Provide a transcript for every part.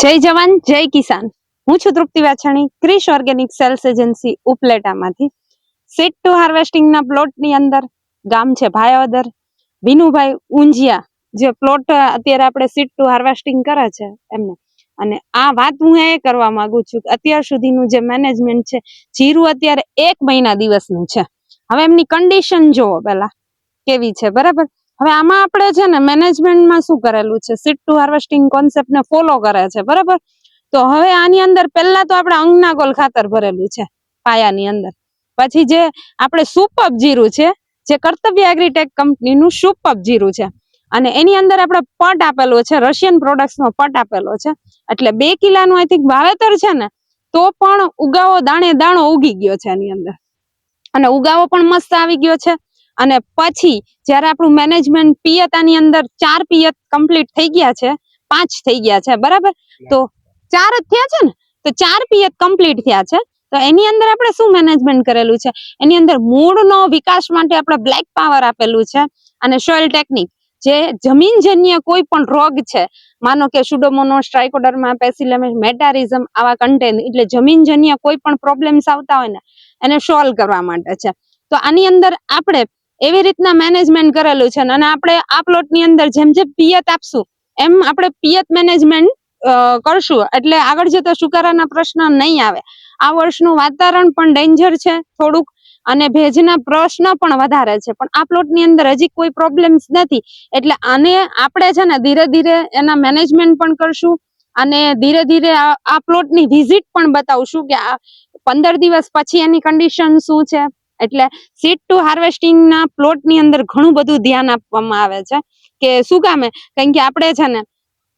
જય જવાન જય કિસાન. હું છું Trupti Vachhani, Krish organic sales agency ઉપલેટામાંથી. સીડ ટુ હાર્વેસ્ટિંગ ના પ્લોટ ની અંદર ગામ છે ભાયાવદર, વિનુભાઈ ઊંઝિયા જે પ્લોટ અત્યારે આપણે સીડ ટુ હાર્વેસ્ટિંગ કરે છે એમને. અને આ વાત હું એ કરવા માંગુ છું કે અત્યાર સુધીનું જે મેનેજમેન્ટ છે, જીરું અત્યારે 1 મહિના દિવસનું છે. હવે એમની કન્ડિશન જોવો પેલા કેવી છે, બરાબર. હવે આમાં આપણે છે ને મેનેજમેન્ટમાં શું કરેલું છે, સીડ ટુ હાર્વેસ્ટિંગ કોન્સેપ્ટ ને ફોલો કરે છે, બરાબર. તો હવે આની અંદર પહેલા તો આપણે અંગનાગોલ ખાતર ભરેલું છે પાયાની અંદર. પછી જે આપણે સુપઅપ જીરું છે, જે કર્તવ્ય એગ્રીટેક કંપનીનું સુપઅપ જીરું છે, અને એની અંદર આપણે પટ આપેલો છે, રશિયન પ્રોડક્ટ્સ નો પટ આપેલો છે. એટલે 2 કિલાનું આઈ થિંક વાવેતર છે ને, તો પણ ઉગાવો દાણે દાણો ઉગી ગયો છે એની અંદર, અને ઉગાવો પણ મસ્ત આવી ગયો છે. અને પછી જયારે આપણું મેનેજમેન્ટ પિયતાની અંદર 4 પિયત કમ્પ્લીટ થઈ ગયા છે, 5 થઈ ગયા છે, બરાબર. તો 4 જ થયા છે ને, તો 4 પિયત કમ્પ્લીટ થયા છે. તો એની અંદર આપણે શું મેનેજમેન્ટ કરેલું છે, એની અંદર મૂળનો વિકાસ માટે આપણે બ્લેક પાવર આપેલું છે, અને સોઇલ ટેકનિક જે જમીનજન્ય કોઈ પણ રોગ છે, માનો કે સુડોમોનાસ, ટ્રાઇકોડર્મા, પેસિલેમસ, મેટારિઝમ, આવા કન્ટેન્ટ, એટલે જમીનજન્ય કોઈ પણ પ્રોબ્લેમ્સ આવતા હોય ને એને સોલ્વ કરવા માટે છે. તો આની અંદર આપણે એવી રીતના મેનેજમેન્ટ કરેલું છે, અને આપણે આ પ્લોટ ની અંદર જેમ જેમ પિયત આપશું એમ આપણે પિયત મેનેજમેન્ટ કરશું, એટલે આગળ જતા સુકારાના પ્રશ્ન નહીં આવે. આ વર્ષનું વાતાવરણ પણ ડેન્જર છે થોડુંક, અને ભેજના પ્રશ્ન પણ વધારે છે, પણ આ પ્લોટ ની અંદર હજી કોઈ પ્રોબ્લેમ્સ નથી. એટલે આને આપણે છે ને ધીરે ધીરે એના મેનેજમેન્ટ પણ કરશું, અને ધીરે ધીરે આ પ્લોટ ની વિઝિટ પણ બતાવશું કે આ 15 દિવસ પછી એની કન્ડિશન શું છે. એટલે સીડ ટુ હાર્વેસ્ટિંગ ના પ્લોટ ની અંદર ઘણું બધું ધ્યાન આપવામાં આવે છે. કે શું કામે, કારણ કે આપણે છે ને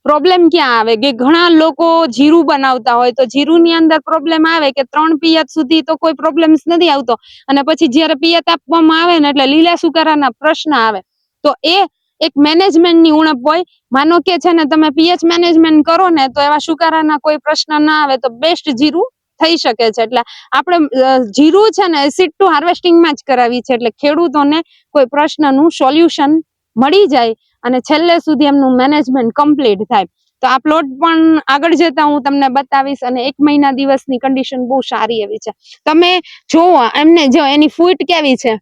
પ્રોબ્લેમ ક્યાં આવે કે ઘણા લોકો જીરું બનાવતા હોય, તો જીરું ની અંદર પ્રોબ્લેમ આવે કે 3 પિયત સુધી તો કોઈ પ્રોબ્લેમ્સ નથી આવતો, અને પછી જ્યારે પિયત આપવામાં આવે ને એટલે લીલા સુકારાના પ્રશ્ન આવે. તો એ એક મેનેજમેન્ટ ની ઉણપ હોય. માનો કે છે ને તમે પીએચ મેનેજમેન્ટ કરો ને તો એવા સુકારાના કોઈ પ્રશ્ન ના આવે, તો બેસ્ટ જીરું થઈ શકે છે. એટલે આપણે જીરું છે ને સીડ ટુ હાર્વેસ્ટિંગ માં જ કરાવી છે, એટલે ખેડૂતોને કોઈ પ્રશ્નનું સોલ્યુશન મળી જાય અને છેલ્લે સુધી એમનું મેનેજમેન્ટ કમ્પ્લીટ થાય. તો આ પ્લોટ પણ આગળ જતા હું તમને બતાવીશ, અને 1 મહિના દિવસની કન્ડિશન બહુ સારી એવી છે. તમે જોવો એમને, જો એની ફૂટ કેવી છે,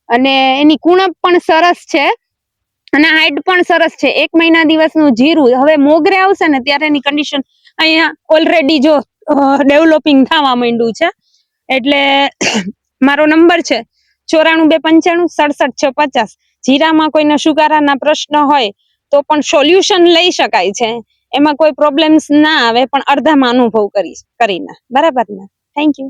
અને એની કુણપ પણ સરસ છે, અને હાઈટ પણ સરસ છે. 1 મહિના દિવસનું જીરું હવે મોગરે આવશે ને ત્યારે એની કન્ડિશન અહીંયા ઓલરેડી જો ડેવલપિંગ થવા માંડ્યું છે. એટલે મારો નંબર છે 9429576650. જીરામાં કોઈને સુકારાના પ્રશ્ન હોય તો પણ સોલ્યુશન લઈ શકાય છે, એમાં કોઈ પ્રોબ્લેમ્સ ના આવે, પણ અડધામાં અનુભવ કરીને, બરાબર ને. Thank you.